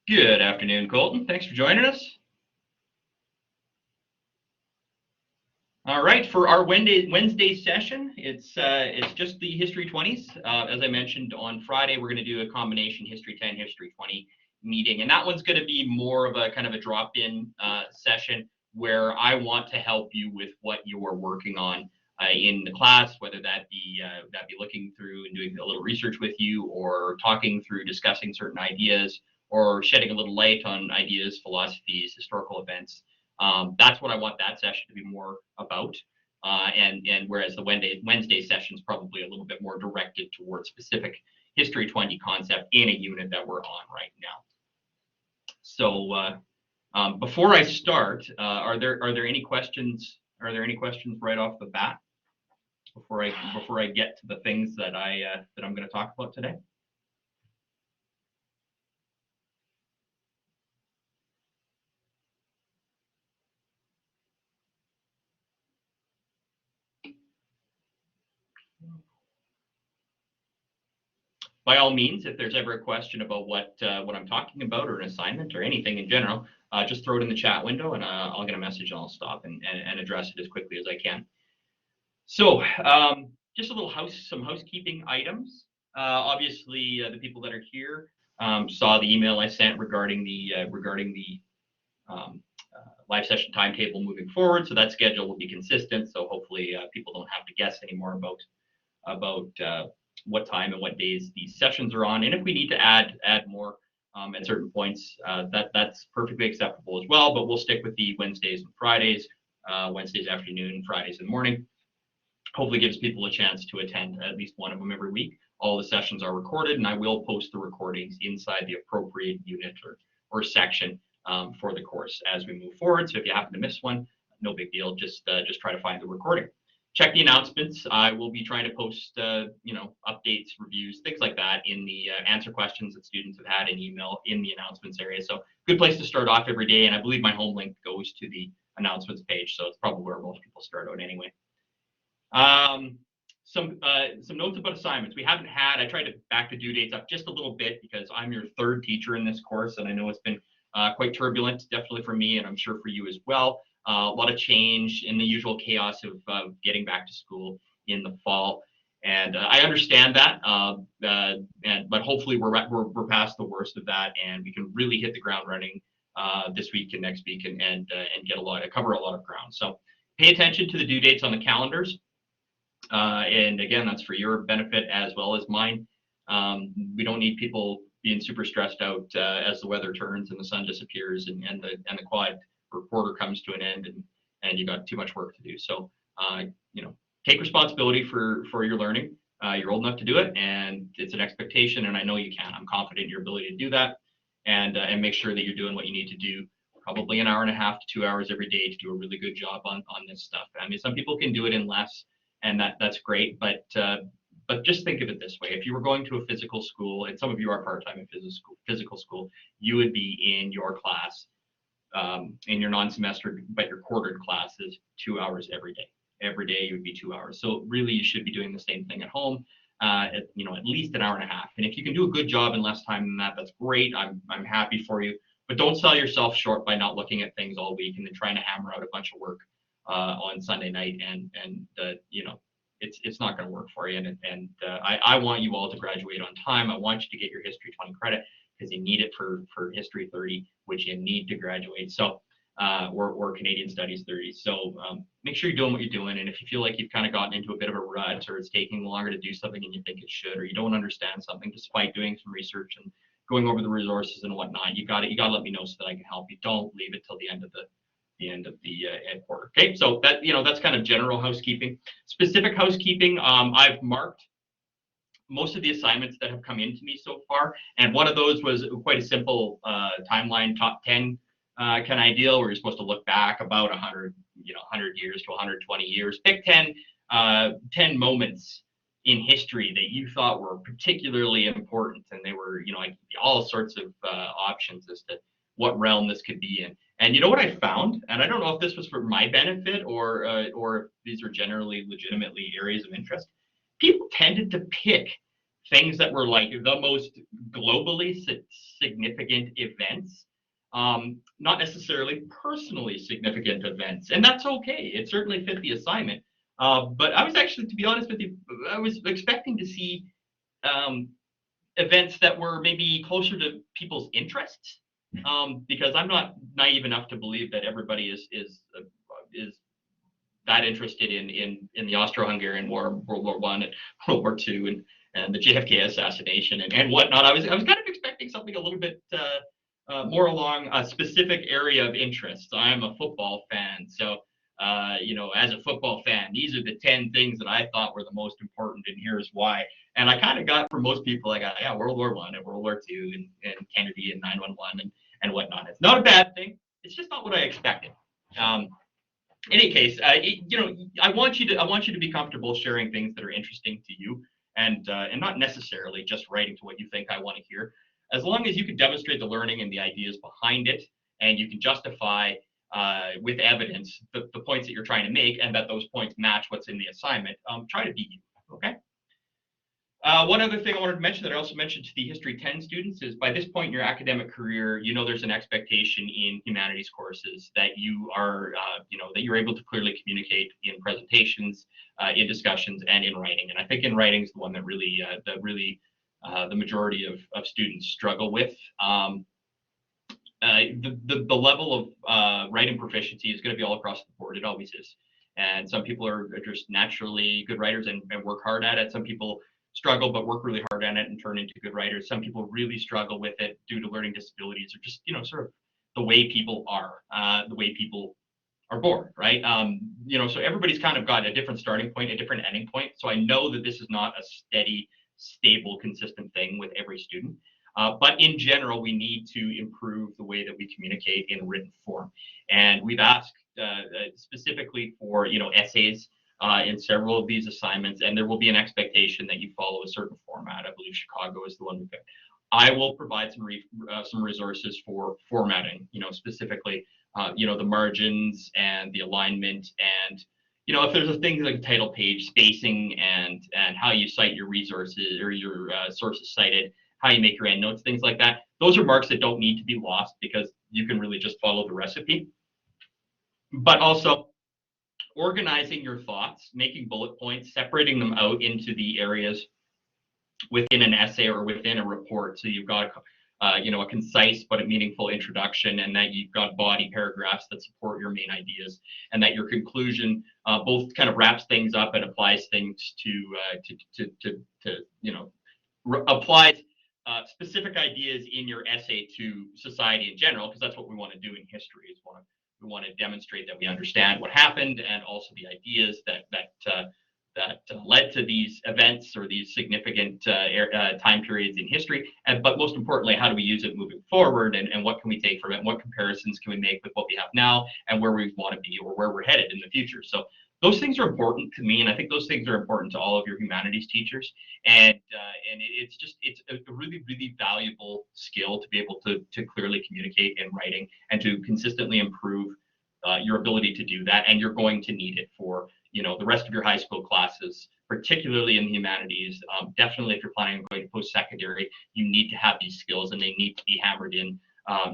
Good afternoon, Colton. Thanks for joining us. All right, for our Wednesday session, it's just the History 20s. As I mentioned on Friday, we're going to do a combination History 10, History 20 meeting, and that one's going to be more of a kind of a drop-in session where I want to help you with what you're working on in the class, whether that be looking through and doing a little research with you, or talking through discussing certain ideas, or shedding a little light on ideas, philosophies, historical events. That's what I want that session to be more about. And whereas the Wednesday session is probably a little bit more directed towards specific History 20 concept in a unit that we're on right now. So before I start, are there any questions? Are there any questions right off the bat before I get to the things that I'm going to talk about today? By all means, if there's ever a question about what I'm talking about, or an assignment, or anything in general, just throw it in the chat window, and I'll get a message, and I'll stop and address it as quickly as I can. So just a little some housekeeping items. Obviously, the people that are here saw the email I sent regarding the live session timetable moving forward. So that schedule will be consistent. So hopefully people don't have to guess anymore about what time and what days these sessions are on. And if we need to add more at certain points, that's perfectly acceptable as well. But we'll stick with the Wednesdays and Fridays, Wednesdays afternoon, Fridays in the morning. Hopefully gives people a chance to attend at least one of them every week. All the sessions are recorded, and I will post the recordings inside the appropriate unit or section for the course as we move forward. So if you happen to miss one, no big deal. Just try to find the recording. Check the announcements. I will be trying to post, updates, reviews, things like that in the answer questions that students have had in email in the announcements area. So good place to start off every day. And I believe my home link goes to the announcements page. So it's probably where most people start out anyway. Some notes about assignments. We haven't had, I tried to back the due dates up just a little bit because I'm your third teacher in this course. And I know it's been quite turbulent, definitely for me, and I'm sure for you as well. A lot of change in the usual chaos of getting back to school in the fall, and I understand that. But hopefully we're past the worst of that, and we can really hit the ground running this week and next week, and cover a lot of ground. So pay attention to the due dates on the calendars, and again, that's for your benefit as well as mine. We don't need people being super stressed out as the weather turns and the sun disappears and the quad quarter comes to an end, and you got too much work to do. So take responsibility for your learning. You're old enough to do it, and it's an expectation, and I know you can. I'm confident in your ability to do that, and make sure that you're doing what you need to do, probably an hour and a half to 2 hours every day to do a really good job on this stuff. I mean, some people can do it in less, and that's great, but just think of it this way. If you were going to a physical school, and some of you are part-time in physical school, you would be in your class, in your non-semester, but your quartered classes, 2 hours every day. Every day you would be 2 hours. So really you should be doing the same thing at home, at least an hour and a half. And if you can do a good job in less time than that, that's great. I'm happy for you. But don't sell yourself short by not looking at things all week and then trying to hammer out a bunch of work on Sunday night, and it's not going to work for you. And I want you all to graduate on time. I want you to get your History 20 credit because you need it for History 30, which you need to graduate. So or Canadian Studies 30. So make sure you're doing what you're doing. And if you feel like you've kind of gotten into a bit of a rut, or it's taking longer to do something than you think it should, or you don't understand something, despite doing some research and going over the resources and whatnot, you got to let me know so that I can help you. Don't leave it till the end of the ed quarter. Okay, so that's kind of general housekeeping. Specific housekeeping, I've marked most of the assignments that have come into me so far, and one of those was quite a simple timeline, top 10 kind of ideal, where you're supposed to look back about 100 years to 120 years. Pick 10 moments in history that you thought were particularly important, and they were, like all sorts of options as to what realm this could be in. And you know what I found, and I don't know if this was for my benefit or if these are generally legitimately areas of interest. People tended to pick things that were like the most globally significant events, not necessarily personally significant events, and that's okay. It certainly fit the assignment. But I was actually, to be honest with you, I was expecting to see events that were maybe closer to people's interests, because I'm not naive enough to believe that everybody is that interested in the Austro-Hungarian War, World War I, and World War II, and the JFK assassination and whatnot. I was kind of expecting something a little bit more along a specific area of interest. I'm a football fan, so as a football fan, these are the 10 things that I thought were the most important, and here's why. And I kind of got, for most people, I got, yeah, World War I and World War II and Kennedy and 9/11 and whatnot. It's not a bad thing. It's just not what I expected. In any case, I want you to be comfortable sharing things that are interesting to you, and not necessarily just writing to what you think I want to hear. As long as you can demonstrate the learning and the ideas behind it, and you can justify with evidence the points that you're trying to make, and that those points match what's in the assignment, try to be you. Okay. One other thing I wanted to mention that I also mentioned to the History 10 students is, by this point in your academic career, there's an expectation in humanities courses that you are, that you're able to clearly communicate in presentations, in discussions, and in writing. And I think in writing is the one that really, the majority of students struggle with. The level of writing proficiency is going to be all across the board. It always is. And some people are just naturally good writers and work hard at it. Some people struggle but work really hard at it and turn into good writers. Some people really struggle with it due to learning disabilities, or just sort of the way people are, born, right? So everybody's kind of got a different starting point, a different ending point. So I know that this is not a steady, stable, consistent thing with every student. But in general, we need to improve the way that we communicate in written form. And we've asked specifically for essays in several of these assignments, and there will be an expectation that you follow a certain format. I believe Chicago is the one we picked. I will provide some resources for formatting, specifically, the margins and the alignment, and if there's a thing like title page spacing and how you cite your resources or your sources cited, how you make your endnotes, things like that. Those are marks that don't need to be lost, because you can really just follow the recipe. But also organizing your thoughts, making bullet points, separating them out into the areas within an essay or within a report. So you've got a concise but a meaningful introduction, and that you've got body paragraphs that support your main ideas, and that your conclusion both kind of wraps things up and applies things applies specific ideas in your essay to society in general, because that's what we want to do in history. Is we want to demonstrate that we understand what happened, and also the ideas that led to these events or these significant time periods in history. But most importantly, how do we use it moving forward, and what can we take from it? And what comparisons can we make with what we have now and where we want to be, or where we're headed in the future? So those things are important to me, and I think those things are important to all of your humanities teachers. And it's a really, really valuable skill to be able to clearly communicate in writing, and to consistently improve your ability to do that. And you're going to need it for the rest of your high school classes, particularly in the humanities. Definitely, if you're planning on going to post-secondary, you need to have these skills, and they need to be hammered in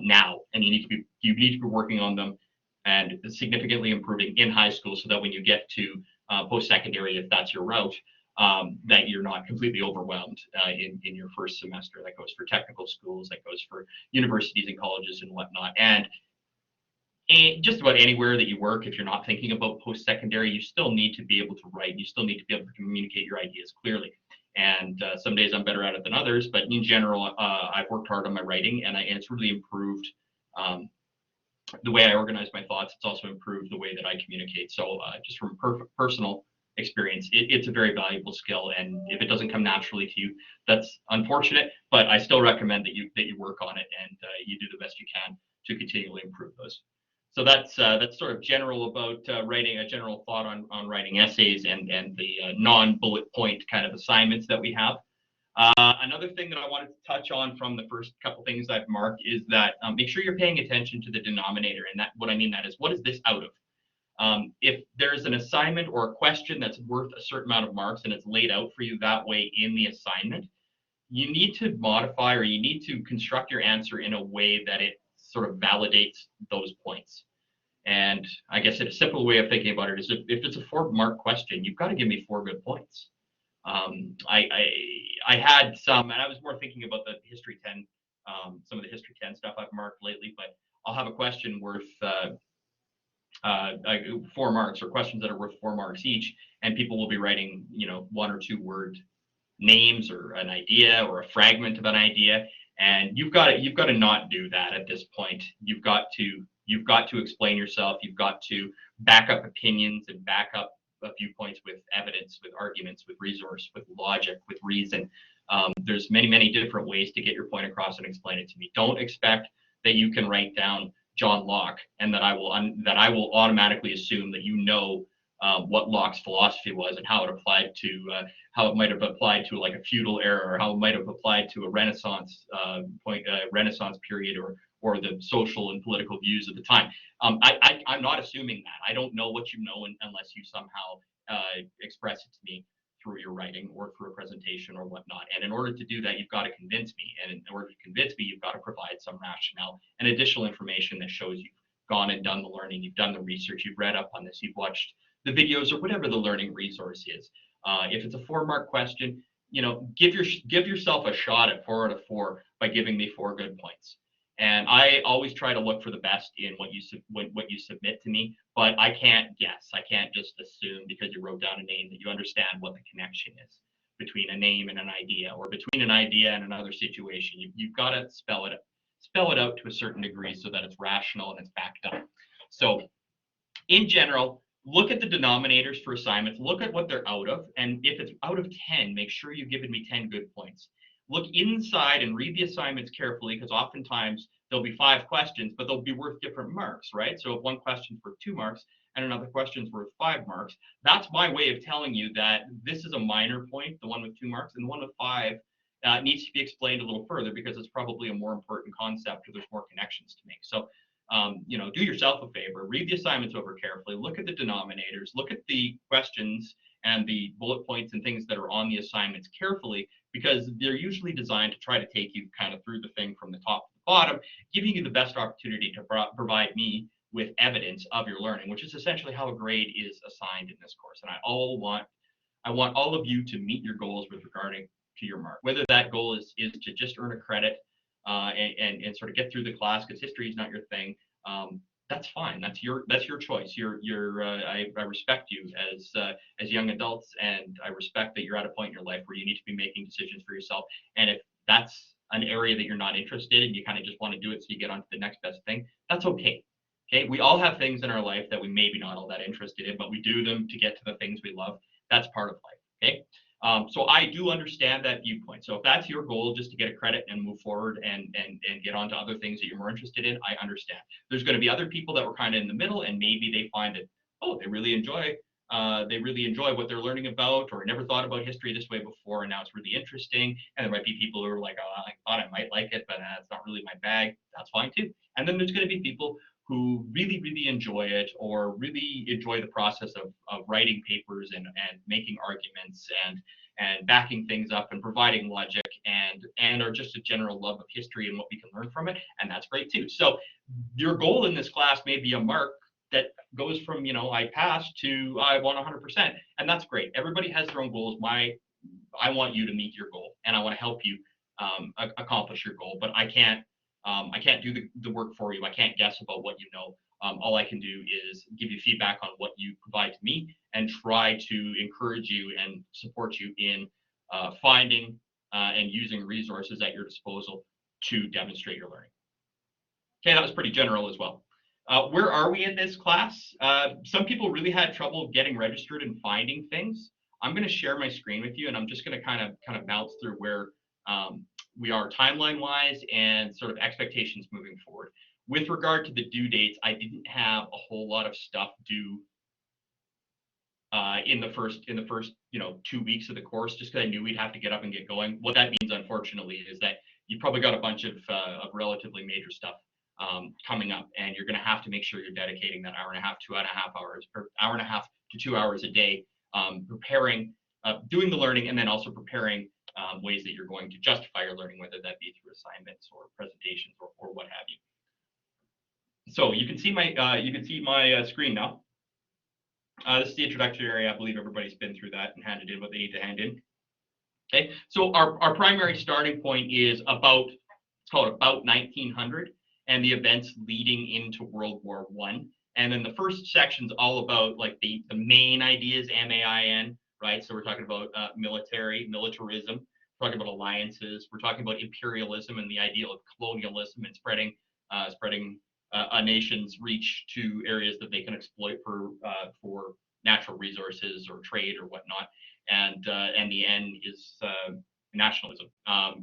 now. And you need to be working on them and significantly improving in high school, so that when you get to post-secondary, if that's your route, that you're not completely overwhelmed in your first semester. That goes for technical schools, that goes for universities and colleges and whatnot. And just about anywhere that you work, if you're not thinking about post-secondary, you still need to be able to write. You still need to be able to communicate your ideas clearly. And some days I'm better at it than others, but in general, I've worked hard on my writing, and it's really improved the way I organize my thoughts. It's also improved the way that I communicate. So just from personal experience, it's a very valuable skill. And if it doesn't come naturally to you, that's unfortunate, but I still recommend that you work on it, and you do the best you can to continually improve those. So that's sort of general about writing, a general thought on writing essays and the non-bullet point kind of assignments that we have. Another thing that I wanted to touch on from the first couple things I've marked is that make sure you're paying attention to the denominator. And that, what I mean that is, what is this out of? If there's an assignment or a question that's worth a certain amount of marks, and it's laid out for you that way in the assignment, you need to modify, or you need to construct your answer in a way that it sort of validates those points. And I guess a simple way of thinking about it is if it's a 4-mark question, you've got to give me 4 good points. I had some, and I was more thinking about the History 10, some of the History 10 stuff I've marked lately, but I'll have a question worth 4 marks, or questions that are worth 4 marks each, and people will be writing, 1 or 2 word names, or an idea, or a fragment of an idea, and you've got to not do that at this point. You've got to explain yourself. You've got to back up opinions and back up viewpoints with evidence, with arguments, with resource, with logic, with reason. There's many different ways to get your point across and explain it to me. Don't expect that you can write down John Locke and that I will automatically assume that what Locke's philosophy was and how it applied to how it might have applied to like a feudal era, or how it might have applied to a Renaissance Renaissance period, or the social and political views of the time. I'm not assuming that. I don't know what you know unless you somehow express it to me through your writing or through a presentation or whatnot. And in order to do that, you've got to convince me. And in order to convince me, you've got to provide some rationale and additional information that shows you've gone and done the learning, you've done the research, you've read up on this, you've watched the videos, or whatever the learning resource is. If it's a 4-mark question, give yourself a shot at 4 out of 4 by giving me 4 good points. And I always try to look for the best in what you submit to me, but I can't guess. I can't just assume because you wrote down a name that you understand what the connection is between a name and an idea, or between an idea and another situation. You've got to spell it out to a certain degree so that it's rational and it's backed up. So in general, look at the denominators for assignments, look at what they're out of, and if it's out of 10, make sure you've given me 10 good points. Look inside and read the assignments carefully, because oftentimes there'll be 5 questions, but they'll be worth different marks, right? So if one question's worth 2 marks and another question's worth 5 marks, that's my way of telling you that this is a minor point, the one with 2 marks, and the one with 5 needs to be explained a little further, because it's probably a more important concept, or there's more connections to make. So do yourself a favor, read the assignments over carefully, look at the denominators, look at the questions and the bullet points and things that are on the assignments carefully, because they're usually designed to try to take you kind of through the thing from the top to the bottom, giving you the best opportunity to provide me with evidence of your learning, which is essentially how a grade is assigned in this course. And I want all of you to meet your goals with regarding to your mark, whether that goal is to just earn a credit and sort of get through the class because history is not your thing. That's fine. That's your choice. I respect you as young adults, and I respect that you're at a point in your life where you need to be making decisions for yourself. And if that's an area that you're not interested in, you kind of just want to do it so you get on to the next best thing, that's okay. Okay, we all have things in our life that we maybe not all that interested in, but we do them to get to the things we love. That's part of life. Okay. So I do understand that viewpoint. So if that's your goal, just to get a credit and move forward and get on to other things that you're more interested in, I understand. There's going to be other people that were kind of in the middle, and maybe they find that, they really enjoy what they're learning about, or never thought about history this way before, and now it's really interesting. And there might be people who are like, I thought I might like it, but it's not really my bag. That's fine too. And then there's going to be people who really enjoy it, or really enjoy the process of writing papers and making arguments and backing things up and providing logic and are just a general love of history and what we can learn from it. And that's great too. So your goal in this class may be a mark that goes from, I passed to I won 100%. And that's great. Everybody has their own goals. I want you to meet your goal, and I want to help you accomplish your goal, but I can't do the work for you. I can't guess about what you know. All I can do is give you feedback on what you provide to me and try to encourage you and support you in finding and using resources at your disposal to demonstrate your learning. Okay, that was pretty general as well. Where are we in this class? Some people really had trouble getting registered and finding things. I'm going to share my screen with you, and I'm just going to kind of bounce through where we are timeline-wise and sort of expectations moving forward. With regard to the due dates, I didn't have a whole lot of stuff due in the first 2 weeks of the course, just because I knew we'd have to get up and get going. What that means, unfortunately, is that you probably got a bunch of relatively major stuff coming up, and you're going to have to make sure you're dedicating that hour and a half to 2 hours a day, preparing, doing the learning, and then also preparing ways that you're going to justify your learning, whether that be through assignments or presentations or what have you. So you can see my screen now. This is the introductory area. I believe everybody's been through that and handed in what they need to hand in. Okay, so our primary starting point is it's called about 1900 and the events leading into World War I. And then the first section's all about like the main ideas, MAIN, right? So we're talking about militarism, we're talking about alliances, we're talking about imperialism and the idea of colonialism and spreading a nation's reach to areas that they can exploit for natural resources or trade or whatnot. And the N is nationalism,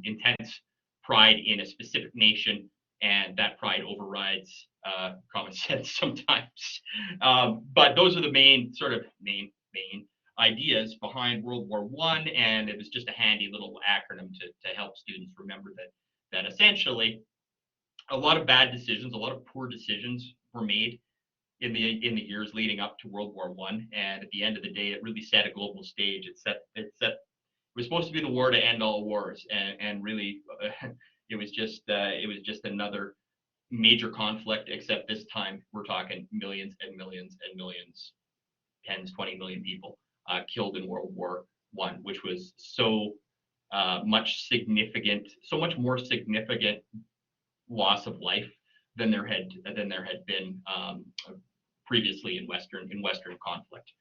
intense pride in a specific nation, and that pride overrides common sense sometimes. But those are the main ideas behind World War I, and it was just a handy little acronym to help students remember that essentially a lot of bad decisions, a lot of poor decisions were made in the years leading up to World War I, and at the end of the day, it really set a global stage. It was supposed to be the war to end all wars, and really, it was just another major conflict. Except this time, we're talking millions and millions and millions, 20 million people killed in World War I, which was so much more significant loss of life than there had been previously in Western conflict.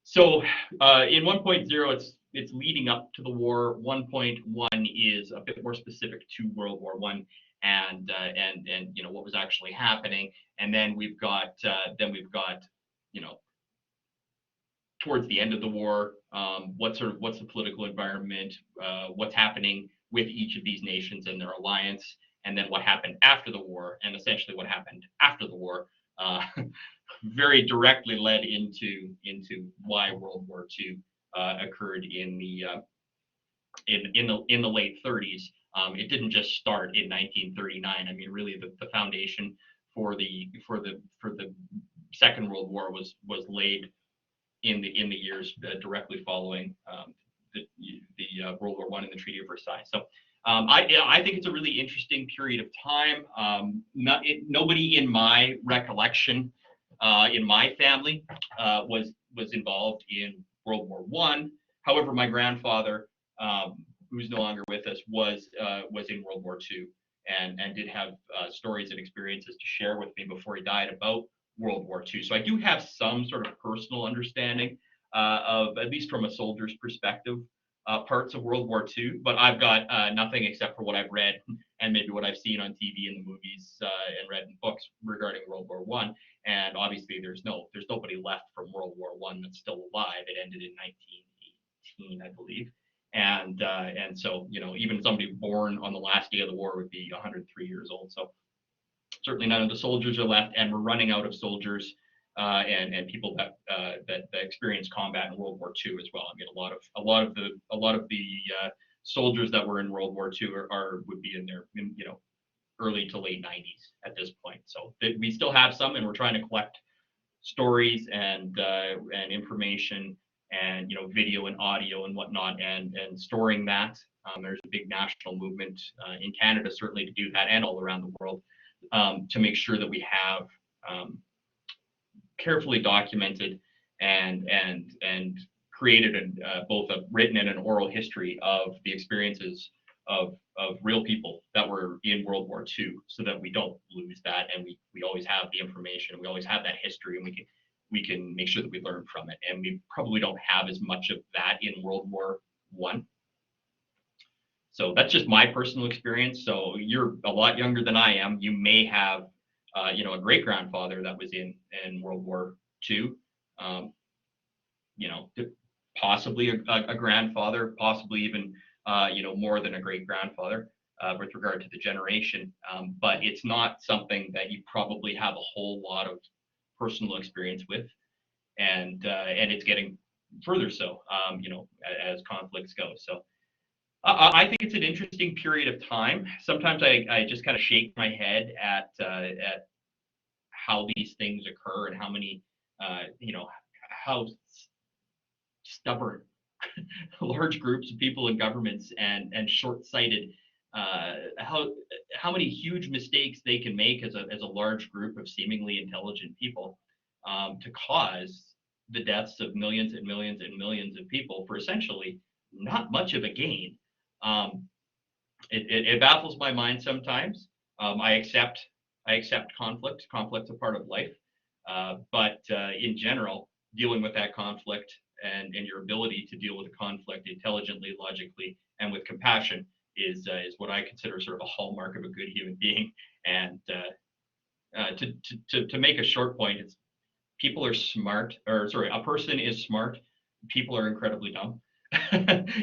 So in 1.0, it's leading up to the war. 1.1 is a bit more specific to World War I and what was actually happening. And then we've got towards the end of the war, what's the political environment, what's happening with each of these nations and their alliance, and then what happened after the war, and essentially what happened after the war very directly led into why World War II occurred in the late 30s. It didn't just start in 1939. I mean, really, the foundation for the Second World War was laid in the years directly following the World War I and the Treaty of Versailles. So I think it's a really interesting period of time. Nobody in my recollection in my family was involved in World War I. However, my grandfather, who's no longer with us, was in World War II and did have stories and experiences to share with me before he died about World War II. So I do have some sort of personal understanding of, at least from a soldier's perspective, parts of World War II, but I've got nothing except for what I've read and maybe what I've seen on TV and the movies and read in books regarding World War I. And obviously, there's nobody left from World War I that's still alive. It ended in 1918, I believe. And so, even somebody born on the last day of the war would be 103 years old. So certainly none of the soldiers are left, and we're running out of soldiers and people that experienced combat in World War II as well. I mean, a lot of the soldiers that were in World War II would be in their early to late 90s at this point. So we still have some, and we're trying to collect stories and information and video and audio and whatnot, and storing that. There's a big national movement in Canada certainly to do that, and all around the world, to make sure that we have carefully documented and created both a written and an oral history of the experiences of real people that were in World War II, so that we don't lose that, and we always have the information, we always have that history, and we can make sure that we learn from it. And we probably don't have as much of that in World War I. So that's just my personal experience. So you're a lot younger than I am. You may have a great grandfather that was in World War II, possibly a grandfather, possibly even more than a great grandfather with regard to the generation. But it's not something that you probably have a whole lot of personal experience with, and it's getting further so, as conflicts go. So I think it's an interesting period of time. Sometimes I just kind of shake my head at how these things occur and how many, how stubborn large groups of people in governments and short-sighted, how many huge mistakes they can make as a large group of seemingly intelligent people, to cause the deaths of millions and millions and millions of people for essentially not much of a gain. It baffles my mind sometimes. I accept conflict. Conflict's a part of life, but in general, dealing with that conflict and your ability to deal with a conflict intelligently, logically, and with compassion is what I consider sort of a hallmark of a good human being. And to make a short point, it's people are smart, or sorry, a person is smart. People are incredibly dumb.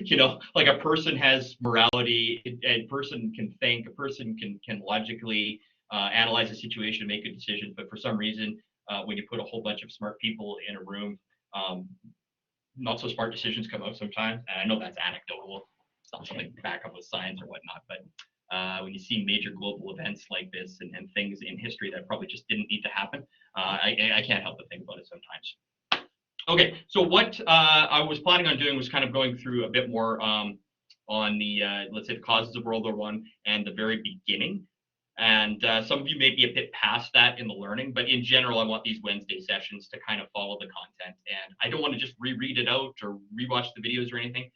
You know, like a person has morality, a person can think, a person can logically analyze a situation and make a decision. But for some reason, when you put a whole bunch of smart people in a room, not so smart decisions come out sometimes. And I know that's anecdotal. It's not something to back up with science or whatnot. But when you see major global events like this and things in history that probably just didn't need to happen, I can't help but think about it sometimes. Okay, so what I was planning on doing was kind of going through a bit more on the, let's say, the causes of World War I and the very beginning. And some of you may be a bit past that in the learning, but in general, I want these Wednesday sessions to kind of follow the content. And I don't want to just reread it out or rewatch the videos or anything,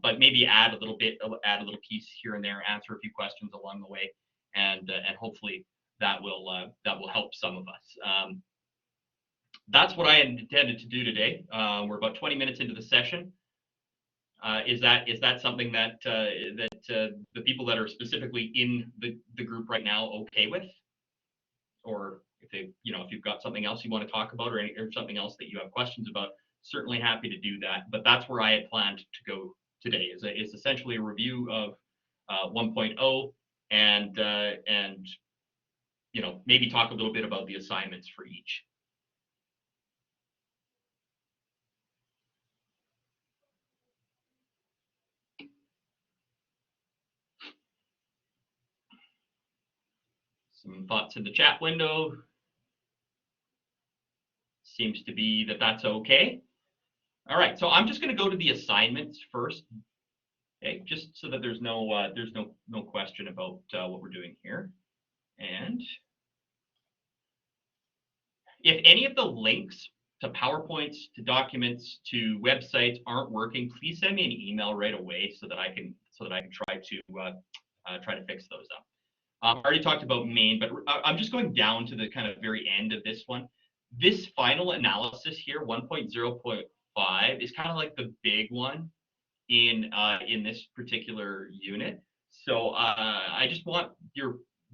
but maybe add a little piece here and there, answer a few questions along the way, and hopefully that will help some of us. That's what I intended to do today. We're about 20 minutes into the session. Is that something that the people that are specifically in the group right now okay with? Or if they, if you've got something else you want to talk about or something else that you have questions about, certainly happy to do that. But that's where I had planned to go today. Is essentially a review of 1.0 and maybe talk a little bit about the assignments for each. Some thoughts in the chat window. Seems to be that that's okay. All right, so I'm just going to go to the assignments first, okay, just so that there's no question about what we're doing here. And if any of the links to PowerPoints, to documents, to websites aren't working, please send me an email right away so that I can try to fix those up. I already talked about main, but I'm just going down to the kind of very end of this one. This final analysis here, 1.0.5, is kind of like the big one in this particular unit. So I just want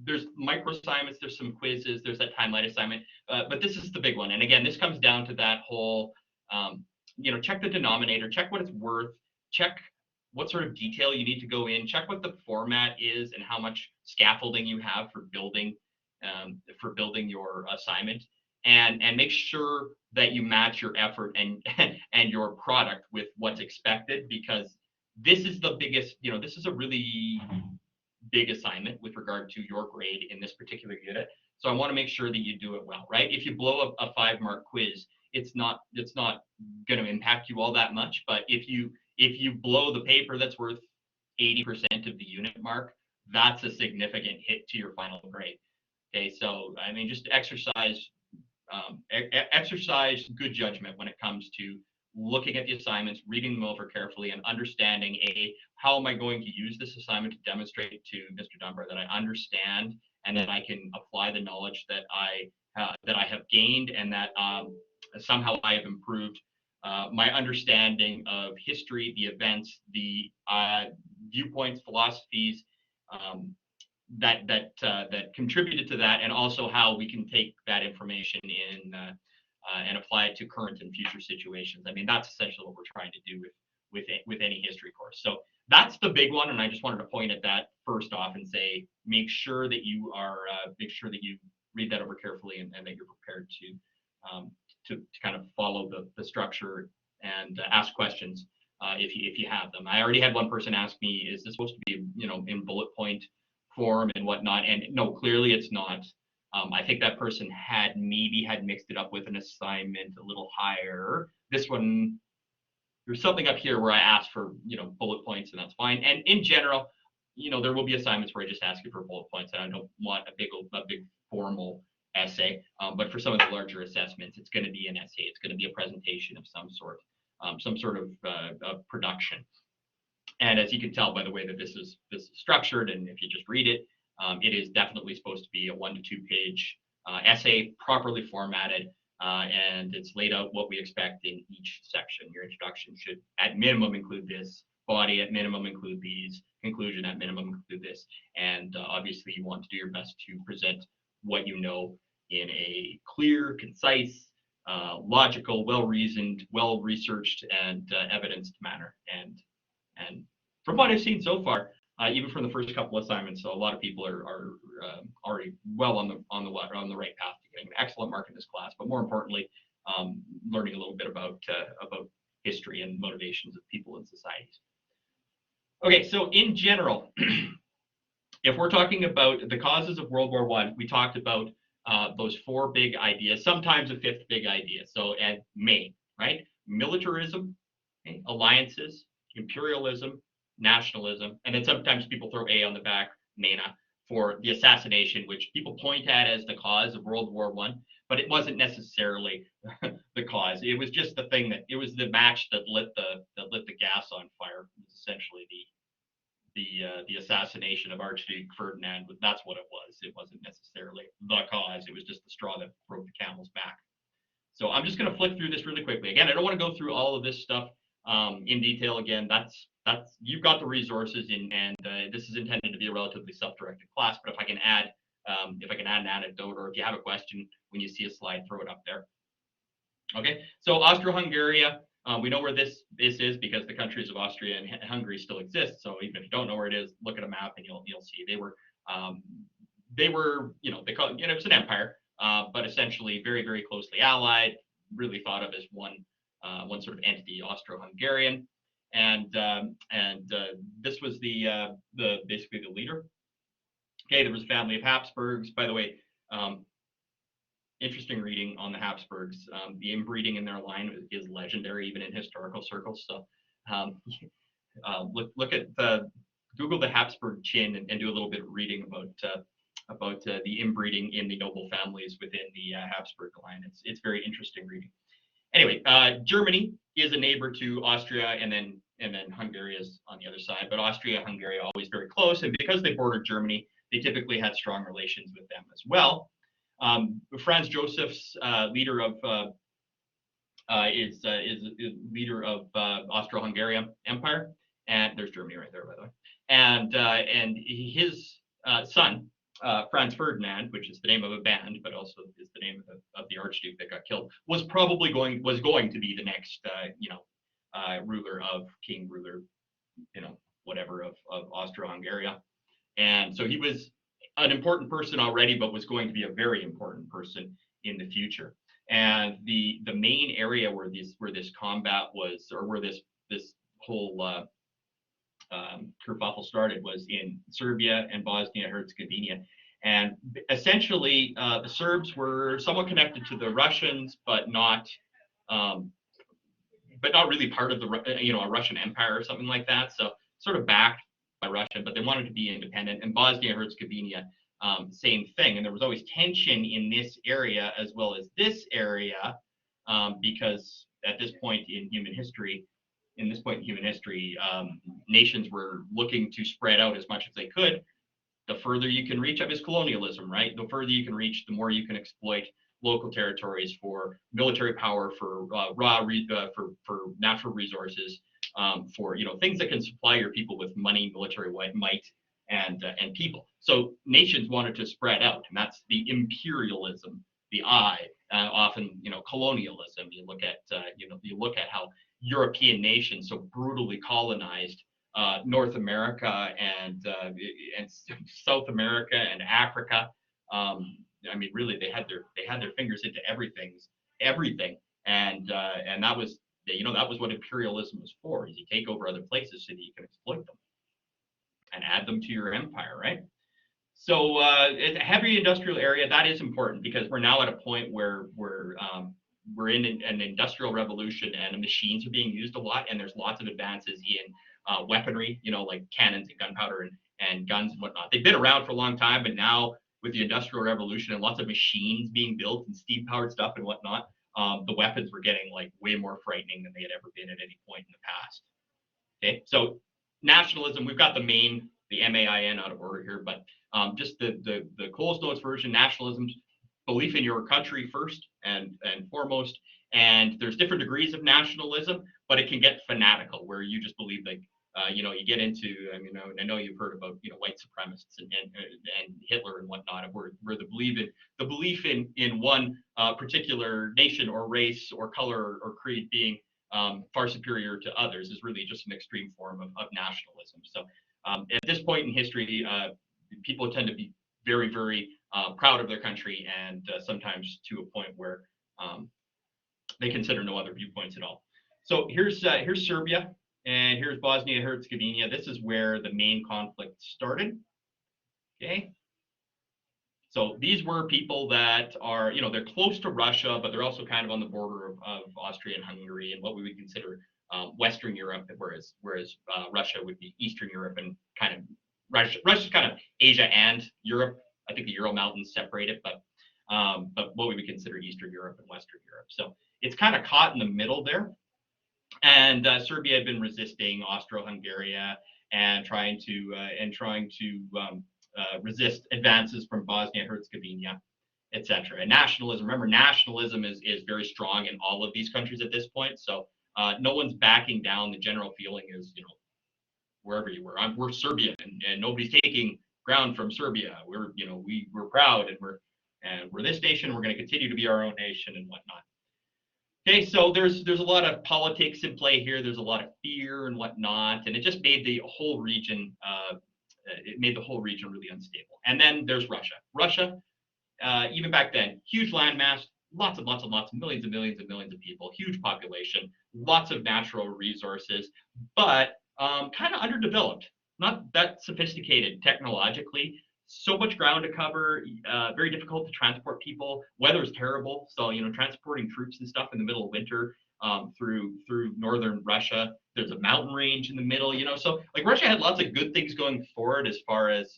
there's micro assignments, there's some quizzes, there's that timeline assignment, but this is the big one. And again, this comes down to that whole, check the denominator, check what it's worth, check what sort of detail you need to go in, check what the format is and how much scaffolding you have for building your assignment, and make sure that you match your effort and your product with what's expected, because this is the biggest, this is a really big assignment with regard to your grade in this particular unit. So I want to make sure that you do it well, right? If you blow up a 5-mark quiz, it's not going to impact you all that much. But if you blow the paper that's worth 80% of the unit mark, that's a significant hit to your final grade. Okay, so I mean, just exercise good judgment when it comes to looking at the assignments, reading them over carefully, and understanding how am I going to use this assignment to demonstrate to Mr. Dunbar that I understand and that I can apply the knowledge that I have gained, and that somehow I have improved my understanding of history, the events, the viewpoints, philosophies that contributed to that, and also how we can take that information in and apply it to current and future situations. I mean, that's essentially what we're trying to do with any history course. So that's the big one, and I just wanted to point at that first off and say, make sure that you read that over carefully and that you're prepared to kind of follow the structure and ask questions if you have them. I already had one person ask me, is this supposed to be in bullet point form and whatnot? And no, clearly it's not. I think that person had mixed it up with an assignment a little higher. This one, there's something up here where I ask for, bullet points, and that's fine. And in general, there will be assignments where I just ask you for bullet points, and I don't want a big formal essay. But for some of the larger assessments, it's going to be an essay. It's going to be a presentation of some sort of production. And as you can tell by the way that this is structured, and if you just read it, it is definitely supposed to be a 1 to 2 page essay, properly formatted, and it's laid out what we expect in each section. Your introduction should, at minimum, include this. Body, at minimum, include these. Conclusion, at minimum, include this. And obviously, you want to do your best to present what you know in a clear, concise, logical, well-reasoned, well-researched, and evidenced manner. And from what I've seen so far, even from the first couple assignments, so a lot of people are already well on the right path to getting an excellent mark in this class. But more importantly, learning a little bit about history and motivations of people and societies. Okay, so in general, if we're talking about the causes of World War I, we talked about those 4 big ideas, sometimes a 5th big idea. So and main, right? Militarism, okay, alliances, imperialism, nationalism, and then sometimes people throw A on the back, NANA, for the assassination, which people point at as the cause of World War I, but it wasn't necessarily the cause. It was just the thing it was the match that lit the gas on fire. It was essentially the assassination of Archduke Ferdinand. That's what it was. It wasn't necessarily the cause. It was just the straw that broke the camel's back. So I'm just going to flick through this really quickly. Again, I don't want to go through all of this stuff in detail. Again, that's you've got the resources and this is intended to be a relatively self-directed class. But if I can add an anecdote, or if you have a question when you see a slide, throw it up there. Okay, so Austro-Hungary, we know where this is because the countries of Austria and Hungary still exist. So even if you don't know where it is, look at a map and you'll see they were they call it, it was an empire, but essentially very, very closely allied, really thought of as one sort of entity, Austro-Hungarian, and this was basically the leader. Okay, there was a family of Habsburgs. By the way, interesting reading on the Habsburgs. The inbreeding in their line is legendary, even in historical circles. So look at Google the Habsburg chin and do a little bit of reading about the inbreeding in the noble families within the Habsburg line. It's very interesting reading. Anyway, Germany is a neighbor to Austria, and then Hungary is on the other side. But Austria and Hungary are always very close, and because they bordered Germany, they typically had strong relations with them as well. Franz Joseph's leader of is leader of Austro-Hungarian Empire, and there's Germany right there, by the way. And his son, Franz Ferdinand, which is the name of a band, but also is the name of the Archduke that got killed, was going to be the next king ruler, whatever of Austro-Hungary. And so he was an important person already, but was going to be a very important person in the future. And the main area where this combat was, or where this whole kerfuffle started, was in Serbia and Bosnia-Herzegovina. And essentially, the Serbs were somewhat connected to the Russians, but not really part of a Russian empire or something like that. So sort of backed by Russia, but they wanted to be independent. And Bosnia-Herzegovina, same thing. And there was always tension in this area as well as this area, because at this point in human history, nations were looking to spread out as much as they could. The further you can reach up is colonialism, right? The further you can reach, the more you can exploit local territories for military power, for for natural resources, for things that can supply your people with money, military might, and people. So nations wanted to spread out, and that's the imperialism, the often colonialism. You look at how European nations so brutally colonized North America and South America and Africa. Really, they had their fingers into everything, and that was what imperialism was for. Is you take over other places so that you can exploit them and add them to your empire, right? So a heavy industrial area, that is important, because we're now at a point where we're in an industrial revolution, and machines are being used a lot, and there's lots of advances in weaponry, like cannons and gunpowder and guns and whatnot. They've been around for a long time, but now with the industrial revolution and lots of machines being built and steam powered stuff and whatnot, the weapons were getting like way more frightening than they had ever been at any point in the past. Okay, so nationalism, we've got the MAIN out of order here, but just the Coles Notes version, nationalism, belief in your country first and foremost. And there's different degrees of nationalism, but it can get fanatical where you just believe like, you get into, I know you've heard about, white supremacists and Hitler and whatnot, where the belief in one particular nation or race or color or creed being far superior to others is really just an extreme form of nationalism. So at this point in history, people tend to be very, very proud of their country, and sometimes to a point where they consider no other viewpoints at all. So here's Serbia, and here's Bosnia-Herzegovina. This is where the main conflict started. Okay. So these were people that are, they're close to Russia, but they're also kind of on the border of Austria and Hungary and what we would consider Western Europe, whereas Russia would be Eastern Europe, and kind of Russia's kind of Asia and Europe. I think the Ural Mountains separate it, but what we would consider Eastern Europe and Western Europe. So it's kind of caught in the middle there. And Serbia had been resisting Austro-Hungary and trying to resist advances from Bosnia-Herzegovina, etc. And nationalism, remember, nationalism is very strong in all of these countries at this point. So no one's backing down. The general feeling is, wherever you were, we're Serbian, and nobody's taking ground from Serbia. We're proud, and we're this nation. We're going to continue to be our own nation and whatnot. Okay, so there's a lot of politics in play here. There's a lot of fear and whatnot, and it just made the whole region really unstable. And then there's Russia. Russia, even back then, huge landmass, lots, millions and millions and millions of people, huge population, lots of natural resources, but kind of underdeveloped, not that sophisticated technologically. So much ground to cover, very difficult to transport people. Weather's terrible, so transporting troops and stuff in the middle of winter through northern Russia. There's a mountain range in the middle, so like Russia had lots of good things going forward as far as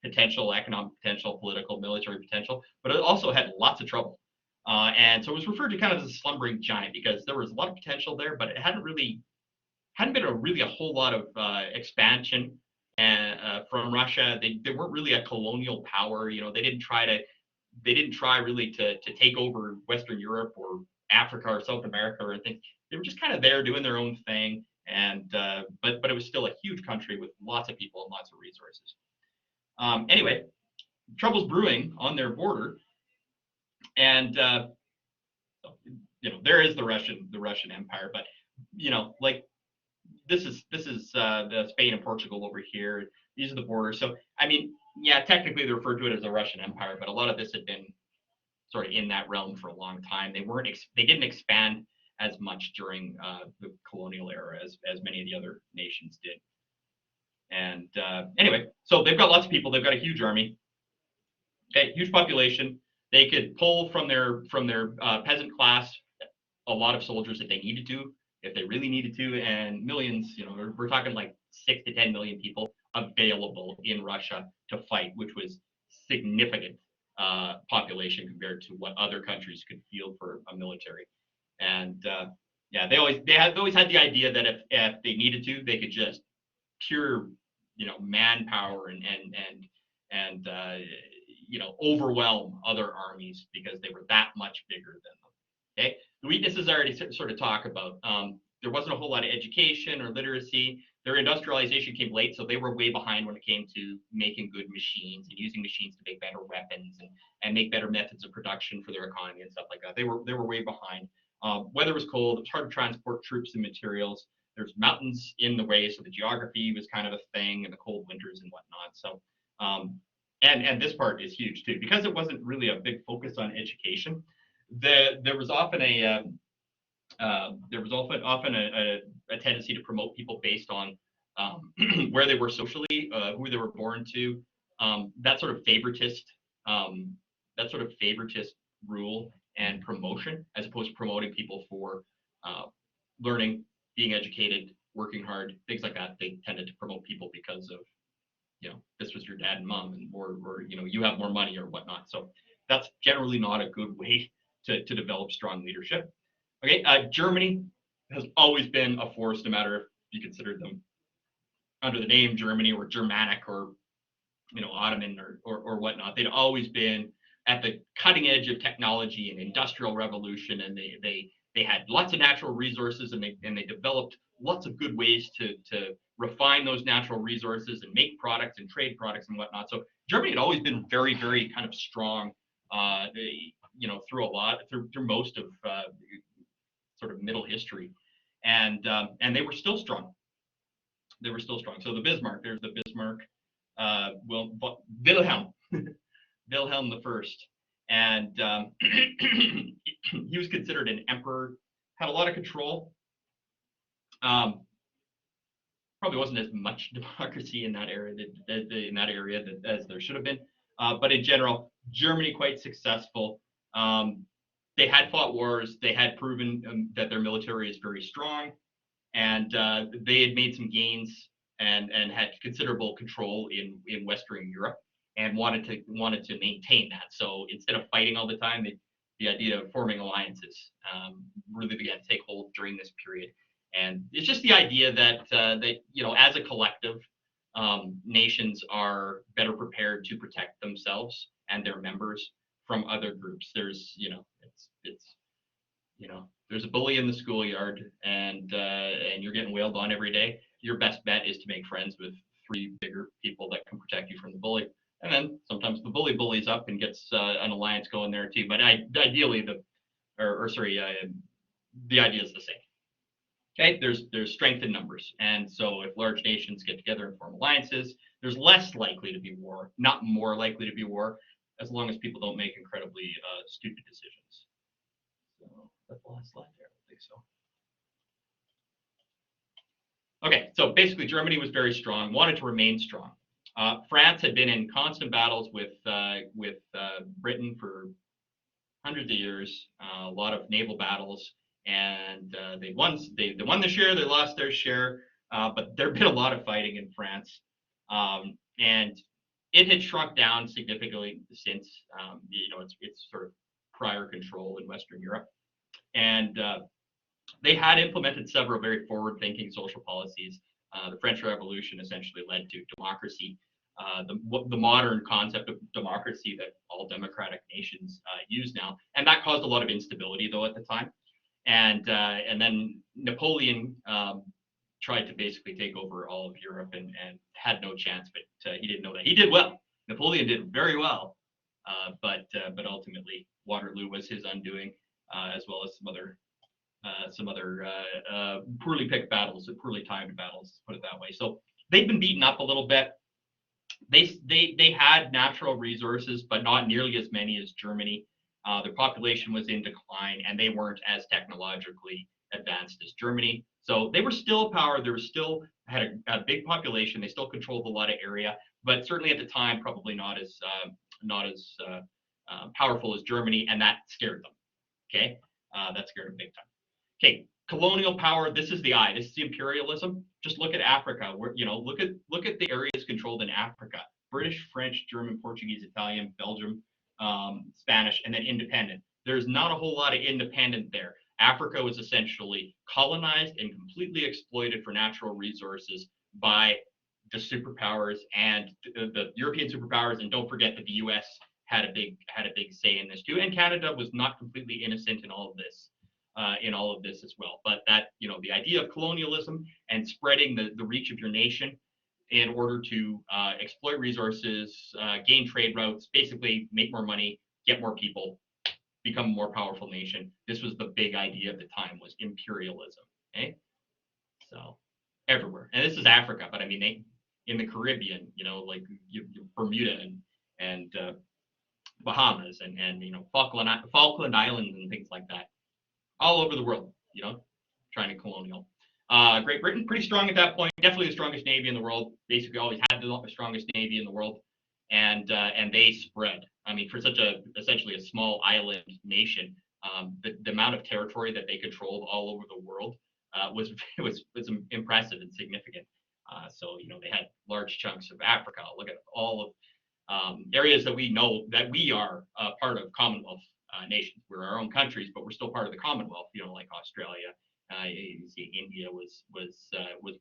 potential, economic potential, political, military potential, but it also had lots of trouble. And so it was referred to kind of as a slumbering giant because there was a lot of potential there, but it hadn't been a whole lot of expansion. And from Russia, they weren't really a colonial power. They didn't try really to take over Western Europe or Africa or South America or anything. They were just kind of there doing their own thing. And but it was still a huge country with lots of people and lots of resources. Anyway, trouble's brewing on their border, and there is the Russian Empire, but like. This is the Spain and Portugal over here. These are the borders. So, technically they referred to it as the Russian Empire, but a lot of this had been sort of in that realm for a long time. They didn't expand as much during the colonial era as many of the other nations did. And anyway, so they've got lots of people. They've got a huge army, okay, huge population. They could pull from their peasant class a lot of soldiers if they needed to. If they really needed to, and millions, we're talking like 6 to 10 million people available in Russia to fight, which was significant population compared to what other countries could field for a military. And they always had the idea that if they needed to, they could just pure, manpower and overwhelm other armies because they were that much bigger than them. Okay, the weaknesses I already sort of talk about. There wasn't a whole lot of education or literacy. Their industrialization came late, so they were way behind when it came to making good machines and using machines to make better weapons and make better methods of production for their economy and stuff like that. They were way behind. Weather was cold. It was hard to transport troops and materials. There's mountains in the way, so the geography was kind of a thing, and the cold winters and whatnot. So, and this part is huge too, because it wasn't really a big focus on education. There was often a tendency to promote people based on where they were socially, who they were born to, that sort of favoritist rule, and promotion, as opposed to promoting people for learning, being educated, working hard, things like that. They tended to promote people because of, this was your dad and mom, and or you have more money or whatnot. So that's generally not a good way to develop strong leadership. Okay, Germany has always been a force, no matter if you consider them under the name Germany or Germanic or Ottoman or whatnot. They'd always been at the cutting edge of technology and industrial revolution, and they had lots of natural resources, and they developed lots of good ways to refine those natural resources and make products and trade products and whatnot. So Germany had always been very, very kind of strong, through most of sort of middle history, and they were still strong. They were still strong. So the Bismarck, there's the Bismarck, Wilhelm, Wilhelm the First, and he was considered an emperor, had a lot of control. Probably wasn't as much democracy in that area as there should have been, but in general, Germany quite successful. They had fought wars. They had proven that their military is very strong, and they had made some gains and had considerable control in Western Europe, and wanted to maintain that. So instead of fighting all the time, the idea of forming alliances really began to take hold during this period. And it's just the idea that as a collective, nations are better prepared to protect themselves and their members from other groups. There's there's a bully in the schoolyard, and you're getting wailed on every day. Your best bet is to make friends with 3 bigger people that can protect you from the bully. And then sometimes the bully bullies up and gets an alliance going there too. But ideally, the idea is the same. Okay, there's strength in numbers, and so if large nations get together and form alliances, there's less likely to be war, not more likely to be war, as long as people don't make incredibly stupid decisions. So that's the last slide there. I think so. Okay, so basically Germany was very strong, wanted to remain strong. France had been in constant battles with Britain for hundreds of years, a lot of naval battles, and they won their share, they lost their share, but there'd been a lot of fighting in France, and it had shrunk down significantly since it's sort of prior control in Western Europe, and they had implemented several very forward-thinking social policies. The French Revolution essentially led to democracy, the modern concept of democracy that all democratic nations use now, and that caused a lot of instability though at the time. And then Napoleon tried to basically take over all of Europe and had no chance, but he didn't know that. He did well. Napoleon did very well, but ultimately Waterloo was his undoing, as well as some other poorly picked battles, poorly timed battles, put it that way. So they've been beaten up a little bit. They had natural resources, but not nearly as many as Germany. Their population was in decline, and they weren't as technologically advanced as Germany. So they were still a power. They were still had a big population. They still controlled a lot of area, but certainly at the time, probably not as powerful as Germany, and that scared them. Okay, that scared them big time. Okay, colonial power. This is the eye. This is the imperialism. Just look at Africa. Look at the areas controlled in Africa: British, French, German, Portuguese, Italian, Belgium, Spanish, and then independent. There's not a whole lot of independent there. Africa was essentially colonized and completely exploited for natural resources by the superpowers and the European superpowers. And don't forget that the U.S. had a big say in this too. And Canada was not completely innocent in all of this. As well. But that, the idea of colonialism and spreading the reach of your nation in order to exploit resources, gain trade routes, basically make more money, get more people, become a more powerful nation. This was the big idea at the time, was imperialism. Okay, so everywhere, and this is Africa, but I mean, in the Caribbean, like Bermuda and Bahamas and Falkland Islands and things like that. All over the world, trying to colonial. Great Britain, pretty strong at that point, definitely the strongest navy in the world, basically always had the strongest navy in the world, and they spread. I mean, for such essentially a small island nation, the amount of territory that they controlled all over the world was impressive and significant. So they had large chunks of Africa. Look at all of areas that we know that we are part of Commonwealth nations. We're our own countries, but we're still part of the Commonwealth. Like Australia. You see India was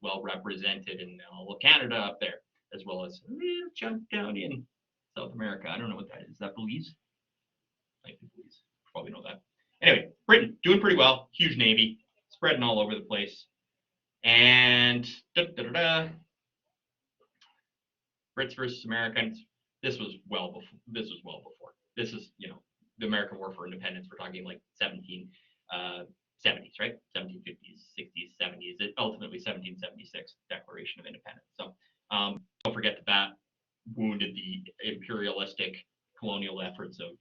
well represented, and Canada up there, as well as a little chunk down in South America. I don't know what that is. Is that Belize? I think Belize. Probably know that. Anyway, Britain doing pretty well. Huge navy, spreading all over the place, and Brits versus Americans. This was well before. This is the American War for Independence. We're talking like 1770s, right? 1750s, 60s, 70s. It ultimately 1776 Declaration of Independence. So don't forget that wounded the imperialistic colonial efforts of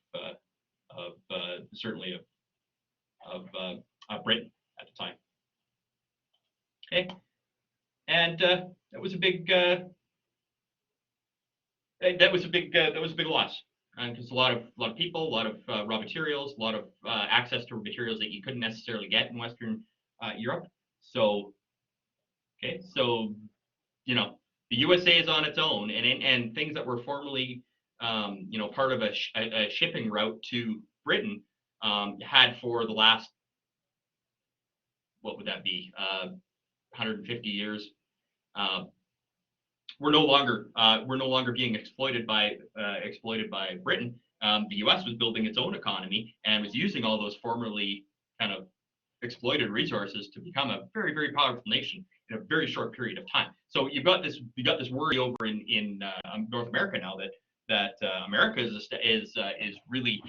certainly of Britain at the time. Okay, and that was a big loss. Because a lot of people, a lot of raw materials, a lot of access to materials that you couldn't necessarily get in Western Europe. So, okay, so the USA is on its own, and things that were formerly part of a shipping route to Britain had for the last, what would that be, 150 years. We're no longer being exploited by Britain. The U.S. was building its own economy and was using all those formerly kind of exploited resources to become a very, very powerful nation in a very short period of time. So you got this worry over in North America now that America is really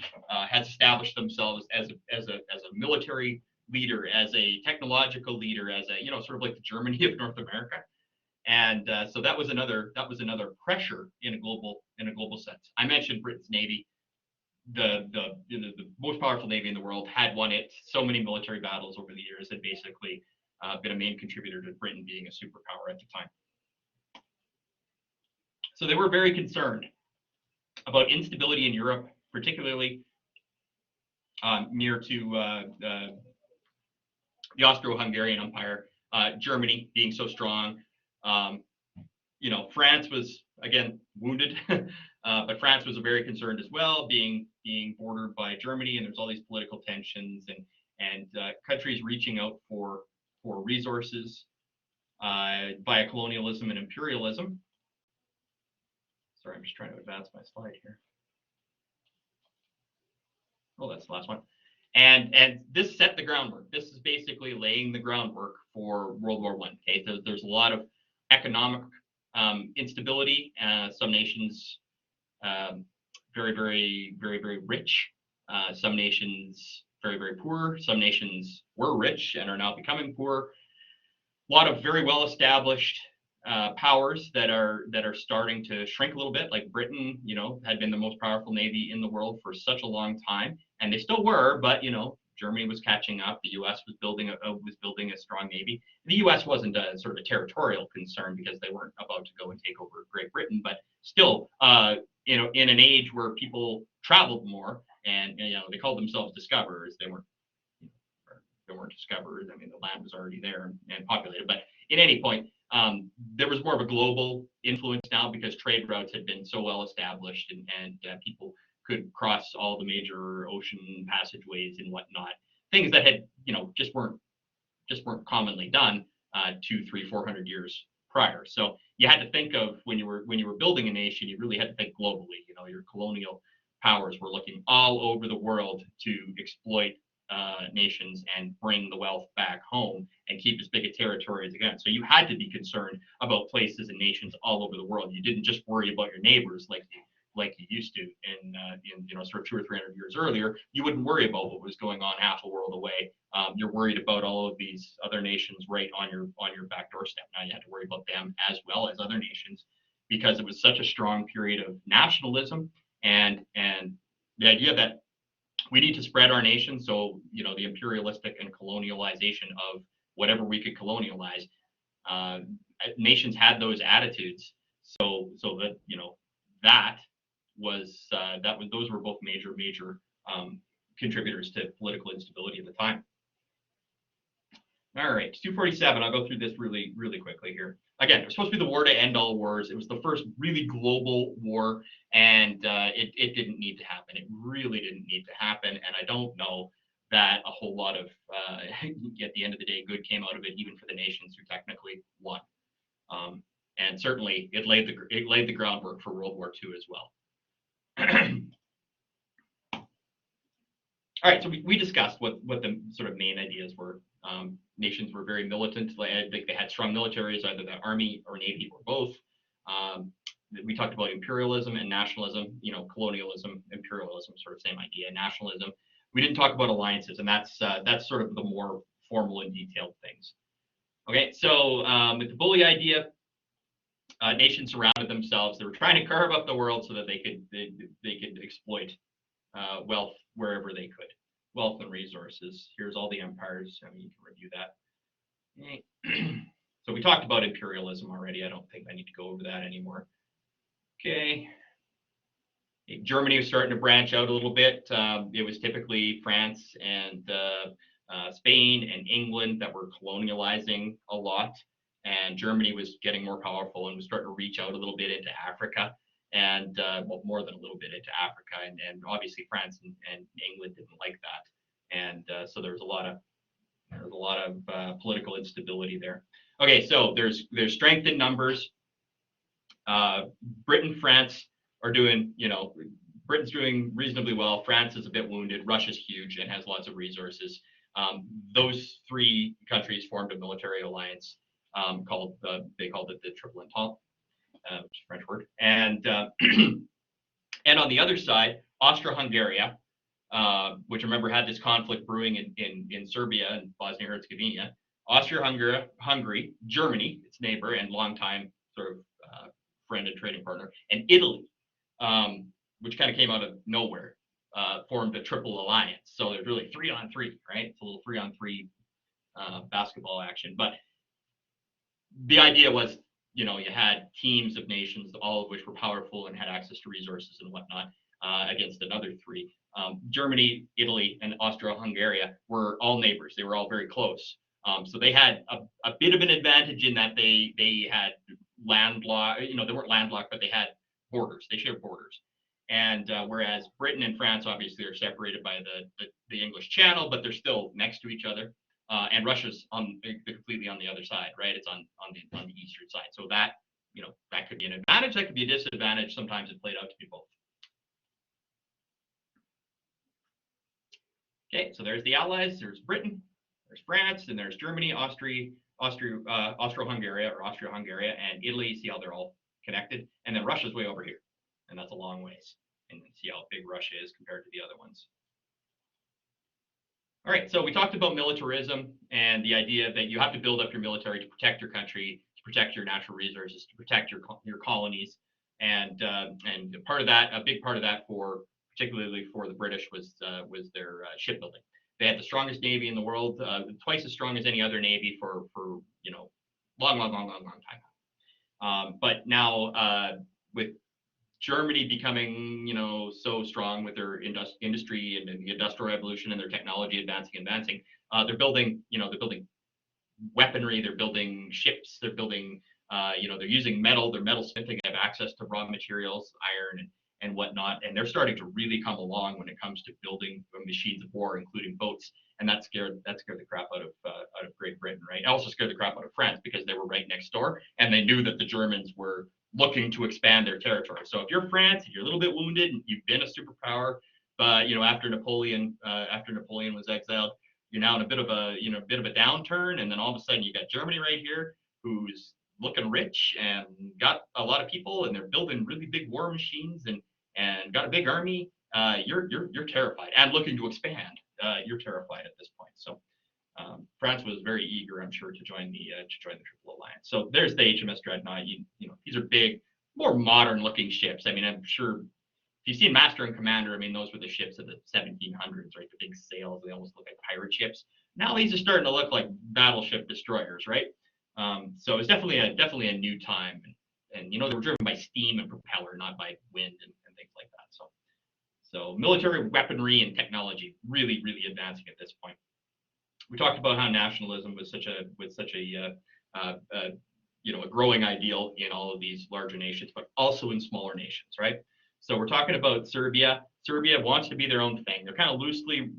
has established themselves as a military leader, as a technological leader, as a sort of like the Germany of North America. And so that was another pressure in a global sense. I mentioned Britain's navy, the most powerful navy in the world, had won it so many military battles over the years, and basically been a main contributor to Britain being a superpower at the time. So they were very concerned about instability in Europe, particularly near to the Austro-Hungarian Empire, Germany being so strong. France was again wounded, but France was very concerned as well, being bordered by Germany, and there's all these political tensions and countries reaching out for resources via colonialism and imperialism. Sorry, I'm just trying to advance my slide here. Oh, that's the last one. And this set the groundwork. This is basically laying the groundwork for World War I. Okay, so there's a lot of economic instability. Some nations very, very, very, very rich. Some nations very, very poor. Some nations were rich and are now becoming poor. A lot of very well established powers that are starting to shrink a little bit, like Britain, had been the most powerful navy in the world for such a long time, and they still were, but Germany was catching up. The U.S. was building a strong navy. The U.S. wasn't a sort of a territorial concern because they weren't about to go and take over Great Britain, but still, in an age where people traveled more and they called themselves discoverers, they weren't discoverers. I mean, the land was already there and populated. But in any point, there was more of a global influence now because trade routes had been so well established, and people could cross all the major ocean passageways and whatnot. Things that had just weren't commonly done 200, 300, 400 years prior. So you had to think of when you were building a nation, you really had to think globally. Your colonial powers were looking all over the world to exploit nations and bring the wealth back home and keep as big a territory as again. So you had to be concerned about places and nations all over the world. You didn't just worry about your neighbors like you used to in sort of 200 or 300 years earlier. You wouldn't worry about what was going on half a world away. You're worried about all of these other nations right on your back doorstep. Now you had to worry about them as well as other nations because it was such a strong period of nationalism and the idea that we need to spread our nation. So, the imperialistic and colonialization of whatever we could colonialize, nations had those attitudes. So that those were both major contributors to political instability at the time. All right, 247. I'll go through this really, really quickly here. Again, it was supposed to be the war to end all wars. It was the first really global war, and it didn't need to happen. It really didn't need to happen, and I don't know that a whole lot of, at the end of the day, good came out of it, even for the nations who technically won. And certainly, it laid the groundwork for World War II as well. All right, so we discussed what the sort of main ideas were. Nations were very militant. I think they had strong militaries, either the army or navy or both. We talked about imperialism and nationalism, colonialism, imperialism, sort of same idea, nationalism. We didn't talk about alliances, and that's sort of the more formal and detailed things. Okay, so with the bully idea, nations surrounded themselves. They were trying to carve up the world so that they could exploit wealth wherever they could. Wealth and resources. Here's all the empires. I mean, you can review that. So we talked about imperialism already. I don't think I need to go over that anymore. Okay. Germany was starting to branch out a little bit. It was typically France and Spain and England that were colonializing a lot. And Germany was getting more powerful and was starting to reach out a little bit into Africa. And well, more than a little bit into Africa, and obviously France and England didn't like that, and so there was a lot of political instability there. Okay, so there's strength in numbers. Britain, France are doing, Britain's doing reasonably well. France is a bit wounded. Russia's huge and has lots of resources. Those three countries formed a military alliance they called it the Triple Entente. Which is a French word, and and on the other side, Austro-Hungary, which remember had this conflict brewing in Serbia and Bosnia-Herzegovina. Austria-Hungary, Germany, its neighbor and longtime sort of friend and trading partner, and Italy, which kind of came out of nowhere, formed a triple alliance. So there's really 3-on-3, right? It's a little 3-on-3 basketball action, but the idea was, you had teams of nations, all of which were powerful and had access to resources and whatnot, against another three. Germany, Italy, and Austro-Hungary were all neighbors. They were all very close. So they had a bit of an advantage in that they had landlocked, they weren't landlocked, but they had borders. They shared borders. And whereas Britain and France obviously are separated by the English Channel, but they're still next to each other. And Russia's completely on the other side, right? It's on the eastern side. So that, that could be an advantage. That could be a disadvantage. Sometimes it played out to be both. Okay, so there's the Allies. There's Britain, there's France, and there's Germany, Austro-Hungary, and Italy. See how they're all connected. And then Russia's way over here, and that's a long ways. And see how big Russia is compared to the other ones. All right, so we talked about militarism and the idea that you have to build up your military to protect your country, to protect your natural resources, to protect your colonies, and part of that, a big part of that, particularly for the British, was their shipbuilding. They had the strongest navy in the world, twice as strong as any other navy for long time. But now with Germany becoming, so strong with their industry and the industrial revolution and their technology advancing, they're building weaponry, they're building ships, they're building, they're using metal, they're metalsmithing, they have access to raw materials, iron and whatnot, and they're starting to really come along when it comes to building machines of war, including boats, and that scared the crap out of Great Britain, right? It also scared the crap out of France because they were right next door, and they knew that the Germans were looking to expand their territory. So if you're France, if you're a little bit wounded, and you've been a superpower, but after Napoleon was exiled, you're now in a bit of a downturn, and then all of a sudden you got Germany right here, who's looking rich and got a lot of people, and they're building really big war machines and got a big army. You're terrified and looking to expand. You're terrified at this point. So France was very eager, I'm sure, to join the Triple Alliance. So there's the HMS Dreadnought. These are big, more modern-looking ships. I mean, I'm sure if you've seen Master and Commander, I mean, those were the ships of the 1700s, right? The big sails, they almost look like pirate ships. Now these are starting to look like battleship destroyers, right? So it's definitely a new time, and they were driven by steam and propeller, not by wind and things like that. So military weaponry and technology really, really advancing at this point. We talked about how nationalism was such a a growing ideal in all of these larger nations, but also in smaller nations, right? So we're talking about Serbia. Serbia wants to be their own thing. They're kind of loosely,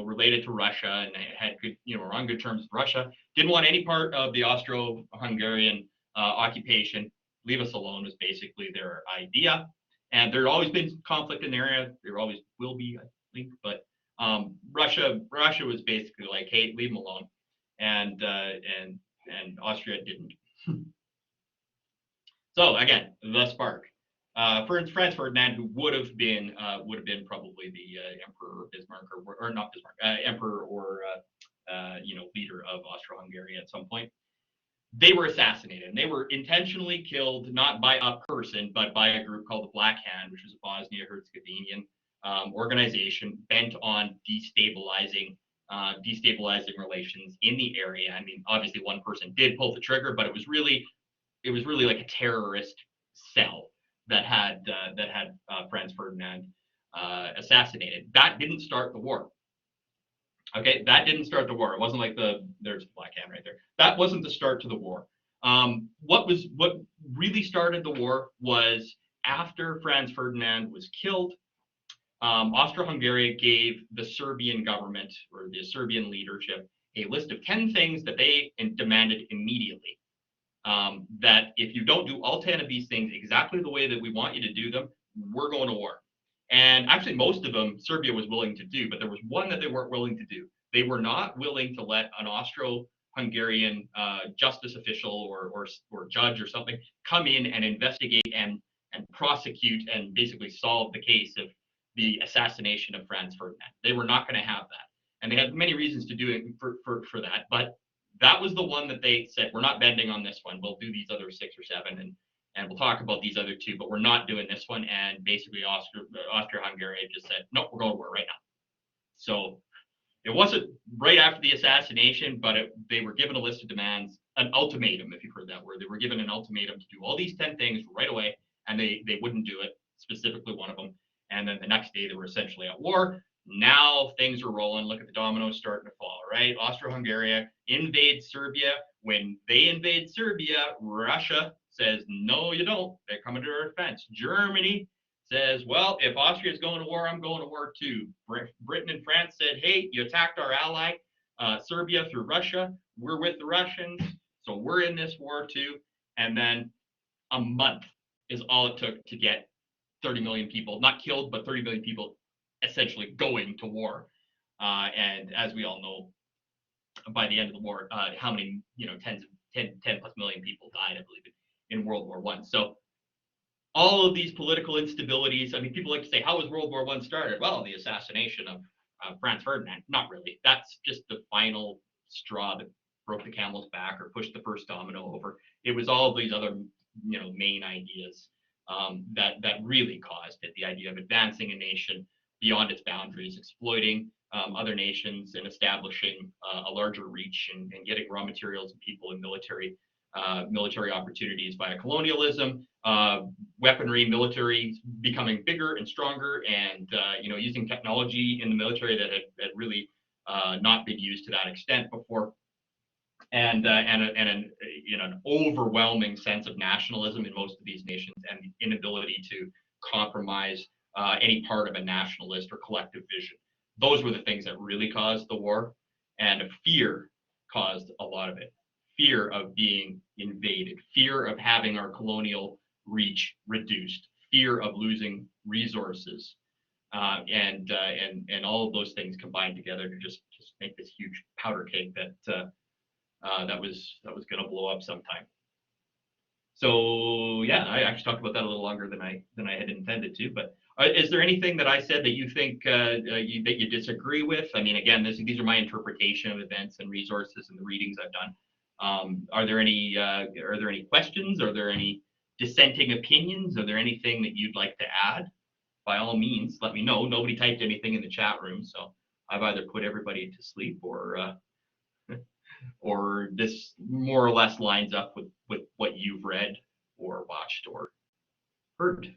related to Russia, and they had good, were on good terms with Russia. Didn't want any part of the Austro-Hungarian occupation. Leave us alone was basically their idea. And there's always been conflict in the area. There always will be, I think. But Russia was basically like, hey, leave them alone, and Austria didn't. So again, the spark. Franz Ferdinand, who would have been probably the Emperor Bismarck, or not Bismarck, Emperor or leader of Austro-Hungary at some point. They were assassinated, and they were intentionally killed not by a person, but by a group called the Black Hand, which was a Bosnia-Herzegovinian organization bent on destabilizing relations in the area. I mean, obviously one person did pull the trigger, but it was really like a terrorist cell that had Franz Ferdinand assassinated. That didn't start the war. Okay, that didn't start the war. It wasn't like there's the Black Hand right there. That wasn't the start to the war. What really started the war was after Franz Ferdinand was killed. Austro-Hungary gave the Serbian government or the Serbian leadership a list of 10 things that they demanded immediately. That if you don't do all 10 of these things exactly the way that we want you to do them, we're going to war. And actually, most of them Serbia was willing to do, but there was one that they weren't willing to do. They were not willing to let an Austro-Hungarian justice official or judge or something come in and investigate and prosecute and basically solve the case of the assassination of Franz Ferdinand. They were not going to have that. And they had many reasons to do it for that. But that was the one that they said, we're not bending on this one. We'll do these other 6 or 7, and we'll talk about these other 2, but we're not doing this one. And basically, Austria-Hungary just said, nope, we're going to war right now. So it wasn't right after the assassination, but they were given a list of demands, an ultimatum, if you've heard that word. They were given an ultimatum to do all these 10 things right away, and they wouldn't do it, specifically one of them. And then the next day, they were essentially at war. Now things are rolling. Look at the dominoes starting to fall, right? Austro-Hungary invades Serbia. When they invade Serbia, Russia says, no, you don't. They're coming to our defense. Germany says, well, if Austria is going to war, I'm going to war too. Britain and France said, hey, you attacked our ally, Serbia, through Russia. We're with the Russians, so we're in this war too. And then a month is all it took to get 30 million people, not killed, but 30 million people essentially going to war. And as we all know, by the end of the war, how many, 10 plus million people died, I believe, in World War I. So all of these political instabilities, I mean, people like to say, how was World War I started? Well, the assassination of Franz Ferdinand. Not really. That's just the final straw that broke the camel's back or pushed the first domino over. It was all of these other, main ideas that really caused it. The idea of advancing a nation beyond its boundaries, exploiting other nations, and establishing a larger reach and getting raw materials and people and military opportunities via colonialism, weaponry, military becoming bigger and stronger, and using technology in the military that had really not been used to that extent before, and an overwhelming sense of nationalism in most of these nations, and the inability to compromise any part of a nationalist or collective vision. Those were the things that really caused the war, and fear caused a lot of it. Fear of being invaded, fear of having our colonial reach reduced, fear of losing resources, and all of those things combined together to just make this huge powder cake that was going to blow up sometime. So yeah, I actually talked about that a little longer than I had intended to. But is there anything that I said that you think that you disagree with? I mean, again, these are my interpretation of events and resources and the readings I've done. Are there any questions? Are there any dissenting opinions? Are there anything that you'd like to add? By all means, let me know. Nobody typed anything in the chat room, so I've either put everybody to sleep or this more or less lines up with what you've read or watched or heard.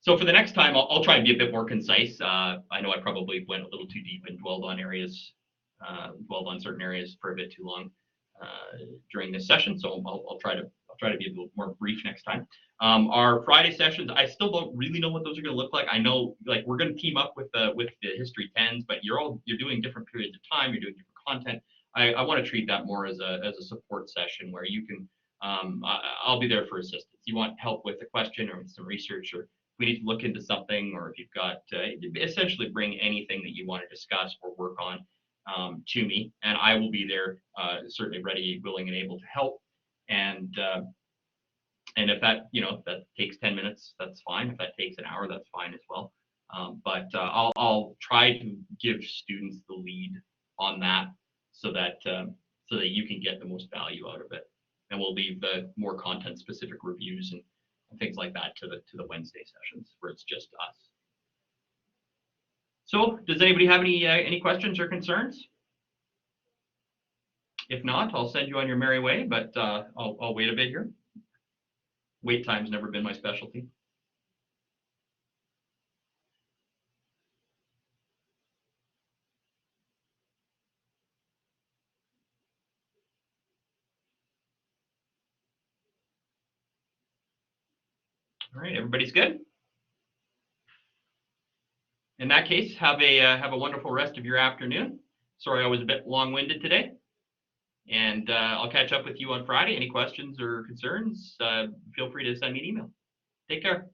So for the next time, I'll try and be a bit more concise. I know I probably went a little too deep and dwelled on certain areas for a bit too long during this session. So I'll try to be a little more brief next time. Our Friday sessions, I still don't really know what those are going to look like. I know like we're going to team up with the History 10s, but you're doing different periods of time. You're doing different content. I want to treat that more as a support session where you can. I'll be there for assistance. You want help with a question or some research, or we need to look into something, or if you've got essentially bring anything that you want to discuss or work on to me, and I will be there, certainly ready, willing, and able to help. And if that that takes 10 minutes, that's fine. If that takes an hour, that's fine as well. But I'll try to give students the lead on that so that you can get the most value out of it. And we'll leave the more content specific reviews and things like that to the Wednesday sessions where it's just us. So does anybody have any questions or concerns? If not, I'll send you on your merry way, but I'll wait a bit here. Wait time's never been my specialty. All right, everybody's good? In that case, have a wonderful rest of your afternoon. Sorry I was a bit long-winded today. And I'll catch up with you on Friday. Any questions or concerns, feel free to send me an email. Take care.